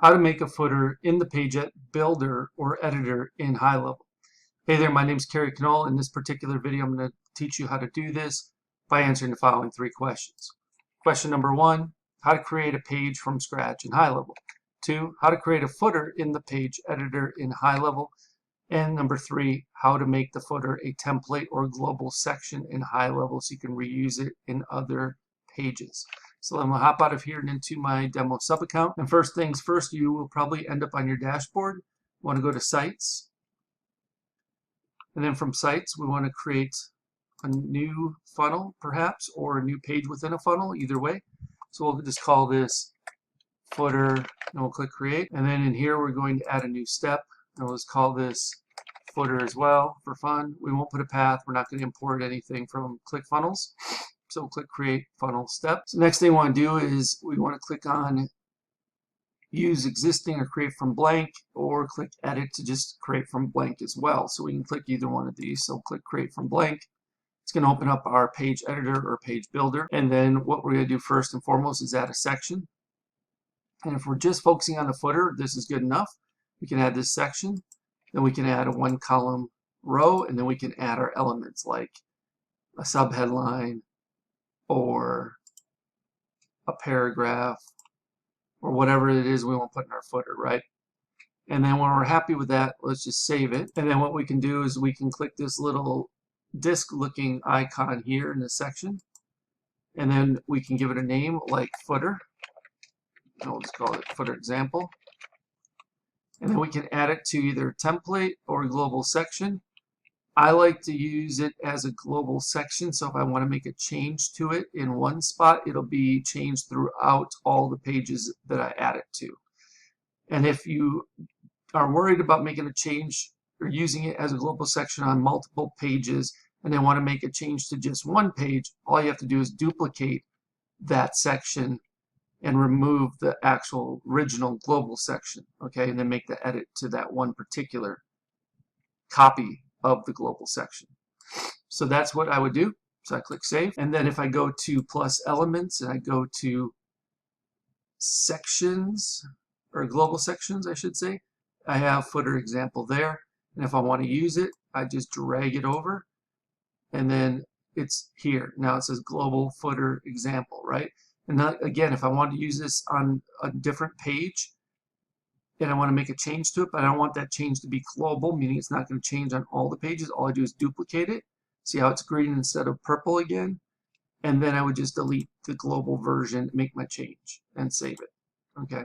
how to make a footer in the page builder or editor in Highlevel. Hey there, my name is Kerry. In this particular video, I'm going to teach you how to do this by answering the following 3 questions. Question number 1, how to create a page from scratch in Highlevel. 2, how to create a footer in the page editor in Highlevel. And number 3, how to make the footer a template or global section in Highlevel so you can reuse it in other pages. So I'm going to hop out of here and into my demo sub account. And first things first, you will probably end up on your dashboard. You want to go to Sites. And then from Sites, we want to create a new funnel, perhaps, or a new page within a funnel, either way. So we'll just call this footer, and we'll click Create. And then in here, we're going to add a new step. And we'll just call this footer as well for fun. We won't put a path. We're not going to import anything from ClickFunnels. So we'll click Create Funnel Step. So next thing we want to do is we want to click on Use Existing or Create from Blank, or click Edit to just create from blank as well. So we can click either one of these. So click Create from Blank. It's going to open up our page editor or page builder. And then what we're going to do first and foremost is add a section. And if we're just focusing on the footer, this is good enough. We can add this section. Then we can add a 1-column row, and then we can add our elements like a subheadline, or a paragraph, or whatever it is we want to put in our footer, right? And then when we're happy with that, let's just save it. And then what we can do is we can click this little disc-looking icon here in this section, and then we can give it a name like footer. And we'll just call it footer example. And then we can add it to either template or global section. I like to use it as a global section, so if I want to make a change to it in one spot, it'll be changed throughout all the pages that I add it to. And if you are worried about making a change or using it as a global section on multiple pages and then want to make a change to just one page, all you have to do is duplicate that section and remove the actual original global section, okay, and then make the edit to that one particular copy of the global section. So that's what I would do. So I click Save, and then if I go to plus elements and I go to sections, or global sections I should say, I have footer example there, and if I want to use it, I just drag it over, and then it's here. Now it says global footer example, right? And now, again, if I want to use this on a different page and I want to make a change to it, but I don't want that change to be global, meaning it's not going to change on all the pages, all I do is duplicate it. See how it's green instead of purple again? And then I would just delete the global version, make my change, and save it. Okay,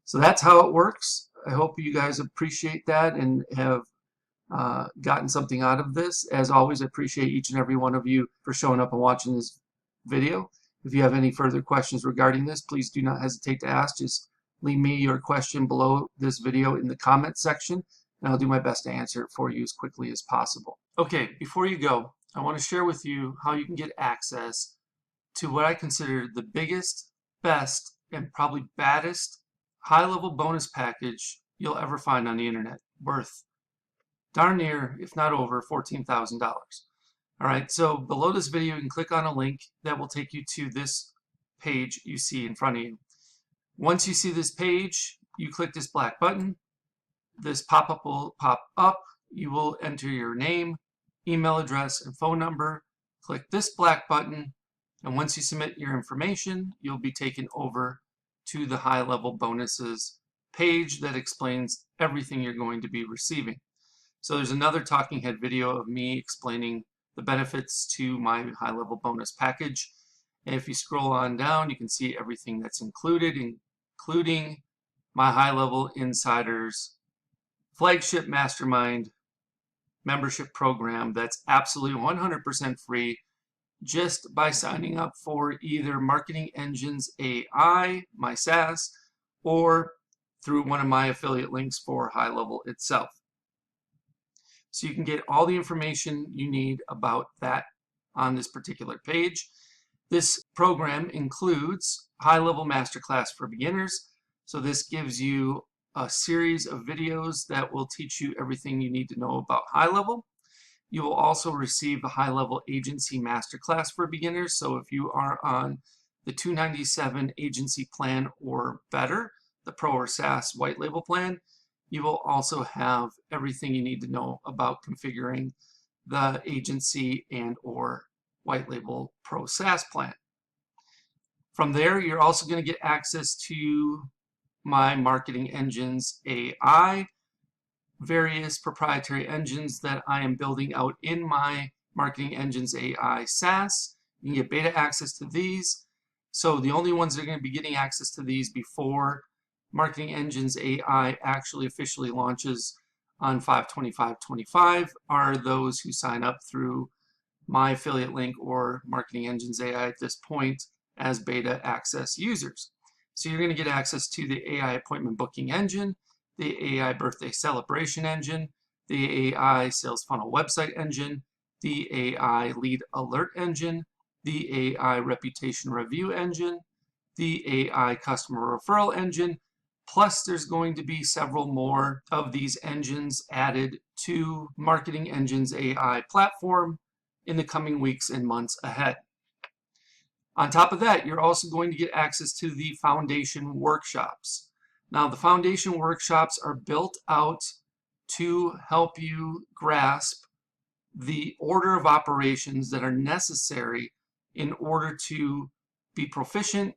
so that's how it works. I hope you guys appreciate that and have gotten something out of this. As always, I appreciate each and every one of you for showing up and watching this video. If you have any further questions regarding this, please do not hesitate to ask. Just leave me your question below this video in the comment section, and I'll do my best to answer it for you as quickly as possible. Okay, before you go, I want to share with you how you can get access to what I consider the biggest, best, and probably baddest high-level bonus package you'll ever find on the internet, worth darn near, if not over, $14,000. All right, so below this video, you can click on a link that will take you to this page you see in front of you. Once you see this page, you click this black button. This pop-up will pop up. You will enter your name, email address, and phone number. Click this black button, and once you submit your information, you'll be taken over to the high-level bonuses page that explains everything you're going to be receiving. So there's another talking head video of me explaining the benefits to my high-level bonus package. And if you scroll on down, you can see everything that's included, including my high-level insiders flagship mastermind membership program that's absolutely 100% free just by signing up for either Marketing Engines A.I, my SaaS, or through one of my affiliate links for Highlevel itself. So you can get all the information you need about that on this particular page. This program includes High-Level Masterclass for Beginners. So this gives you a series of videos that will teach you everything you need to know about Highlevel. You will also receive the High-Level Agency Masterclass for Beginners. So if you are on the 297 agency plan or better, the Pro or SaaS white label plan, you will also have everything you need to know about configuring the agency and or white label Pro SaaS plan. From there, you're also going to get access to my Marketing Engines AI, various proprietary engines that I am building out in my Marketing Engines AI SaaS. You can get beta access to these. So the only ones that are going to be getting access to these before Marketing Engines AI actually officially launches on 5/25/25 are those who sign up through my affiliate link or Marketing Engines AI at this point as beta access users. So you're going to get access to the AI appointment booking engine, the AI birthday celebration engine, the AI sales funnel website engine, the AI lead alert engine, the AI reputation review engine, the AI customer referral engine, plus there's going to be several more of these engines added to Marketing Engines AI platform in the coming weeks and months ahead. On top of that, you're also going to get access to the foundation workshops. Now, the foundation workshops are built out to help you grasp the order of operations that are necessary in order to be proficient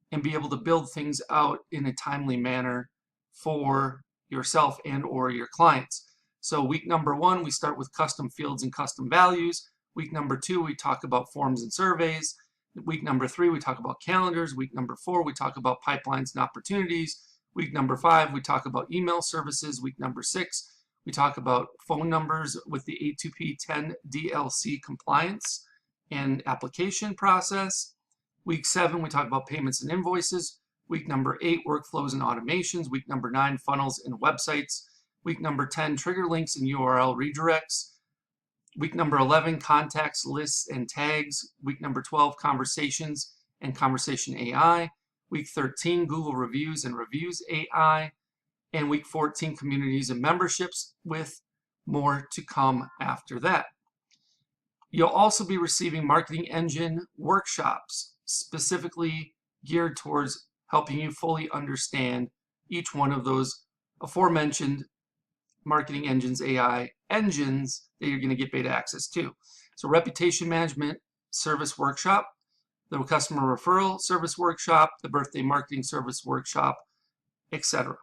and be able to build things out in a timely manner for yourself and or your clients. So week number 1, we start with custom fields and custom values. Week number 2, we talk about forms and surveys. Week number 3, we talk about calendars. Week number 4, we talk about pipelines and opportunities. Week number 5, we talk about email services. Week number 6, we talk about phone numbers with the A2P 10 DLC compliance and application process. Week 7, we talk about payments and invoices. Week number 8, workflows and automations. Week number 9, funnels and websites. Week number 10, trigger links and URL redirects. Week number 11, contacts, lists, and tags. Week number 12, conversations and conversation AI. Week 13, Google reviews and reviews AI. And week 14, communities and memberships, with more to come after that. You'll also be receiving Marketing Engine workshops specifically geared towards helping you fully understand each one of those aforementioned Marketing Engines AI engines that you're going to get beta access to. So reputation management service workshop, the customer referral service workshop, the birthday marketing service workshop, etc.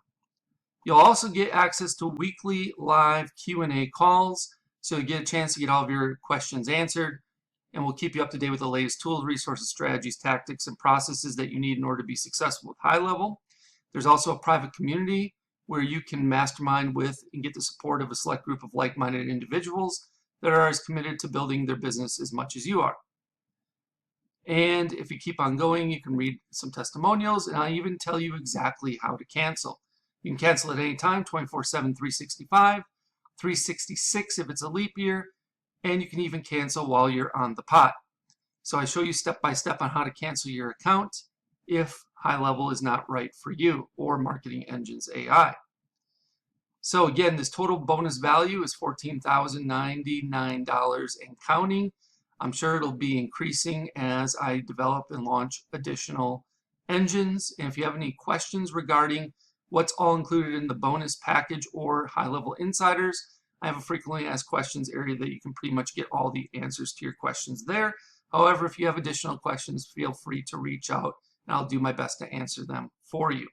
You'll also get access to weekly live Q&A calls, so you get a chance to get all of your questions answered, and we'll keep you up to date with the latest tools, resources, strategies, tactics, and processes that you need in order to be successful with Highlevel. There's also a private community where you can mastermind with and get the support of a select group of like-minded individuals that are as committed to building their business as much as you are. And if you keep on going, you can read some testimonials, and I'll even tell you exactly how to cancel. You can cancel at any time, 24/7, 365, 366 if it's a leap year, and you can even cancel while you're on the pot. So I show you step by step on how to cancel your account if Highlevel is not right for you, or Marketing Engines AI. So again, this total bonus value is $14,099 and counting. I'm sure it'll be increasing as I develop and launch additional engines. And if you have any questions regarding what's all included in the bonus package or Highlevel Insiders, I have a frequently asked questions area that you can pretty much get all the answers to your questions there. However, if you have additional questions, feel free to reach out and I'll do my best to answer them for you.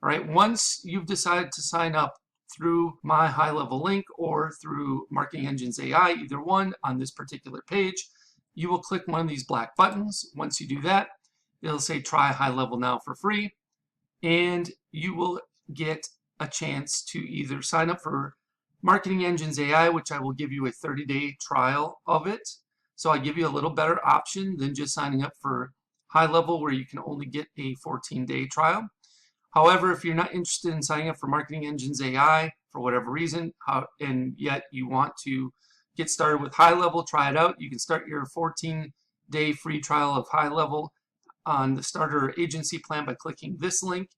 All right, once you've decided to sign up through my Highlevel link or through Marketing Engines AI, either one on this particular page, you will click one of these black buttons. Once you do that, it'll say try Highlevel now for free, and you will get a chance to either sign up for Marketing Engines AI, which I will give you a 30-day trial of it. So I give you a little better option than just signing up for Highlevel, where you can only get a 14-day trial. However, if you're not interested in signing up for Marketing Engines AI for whatever reason, and yet you want to get started with Highlevel, try it out. You can start your 14-day free trial of Highlevel on the starter agency plan by clicking this link.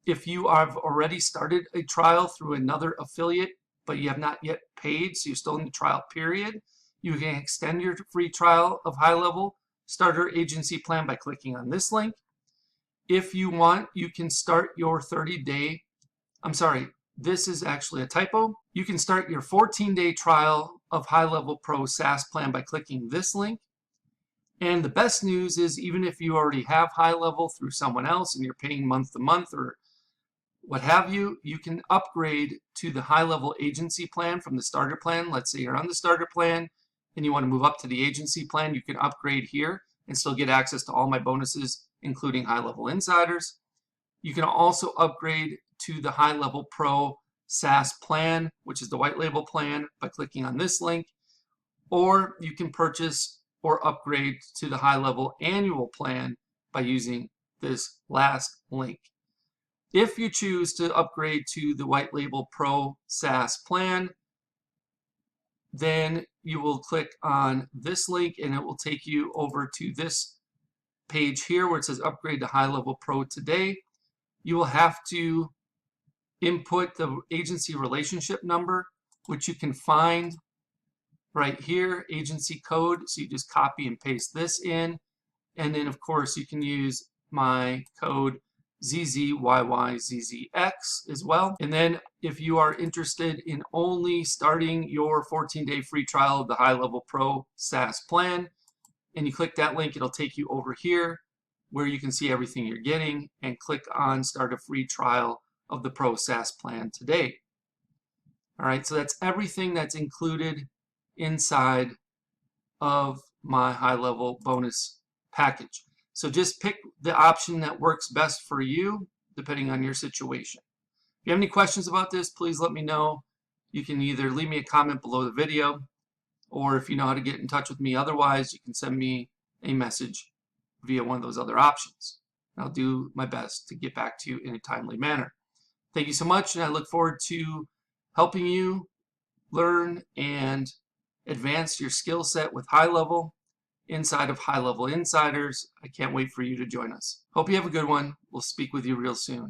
If you have already started a trial through another affiliate, but you have not yet paid, so you're still in the trial period, you can extend your free trial of Highlevel starter agency plan by clicking on this link. If you want, you can start your 30-day, I'm sorry, this is actually a typo. You can start your 14-day trial of Highlevel Pro SaaS plan by clicking this link. And the best news is, even if you already have Highlevel through someone else and you're paying month to month or what have you, you can upgrade to the Highlevel agency plan from the starter plan. Let's say you're on the starter plan and you want to move up to the agency plan, you can upgrade here and still get access to all my bonuses, including Highlevel Insiders. You can also upgrade to the Highlevel Pro SaaS plan, which is the white label plan, by clicking on this link, or you can purchase or upgrade to the Highlevel annual plan by using this last link. If you choose to upgrade to the white label Pro SaaS plan, then you will click on this link and it will take you over to this page here where it says upgrade to Highlevel Pro today. You will have to input the agency relationship number, which you can find right here, agency code. So you just copy and paste this in. And then of course you can use my code ZZYYZZX as well. And then if you are interested in only starting your 14-day free trial of the Highlevel Pro SaaS plan, and you click that link, it'll take you over here where you can see everything you're getting, and click on start a free trial of the Pro SaaS plan today. All right, so that's everything that's included inside of my Highlevel bonus package. So just pick the option that works best for you, depending on your situation. If you have any questions about this, please let me know. You can either leave me a comment below the video, or if you know how to get in touch with me otherwise, you can send me a message via one of those other options. I'll do my best to get back to you in a timely manner. Thank you so much, and I look forward to helping you learn and advance your skill set with Highlevel inside of Highlevel Insiders. I can't wait for you to join us. Hope you have a good one. We'll speak with you real soon.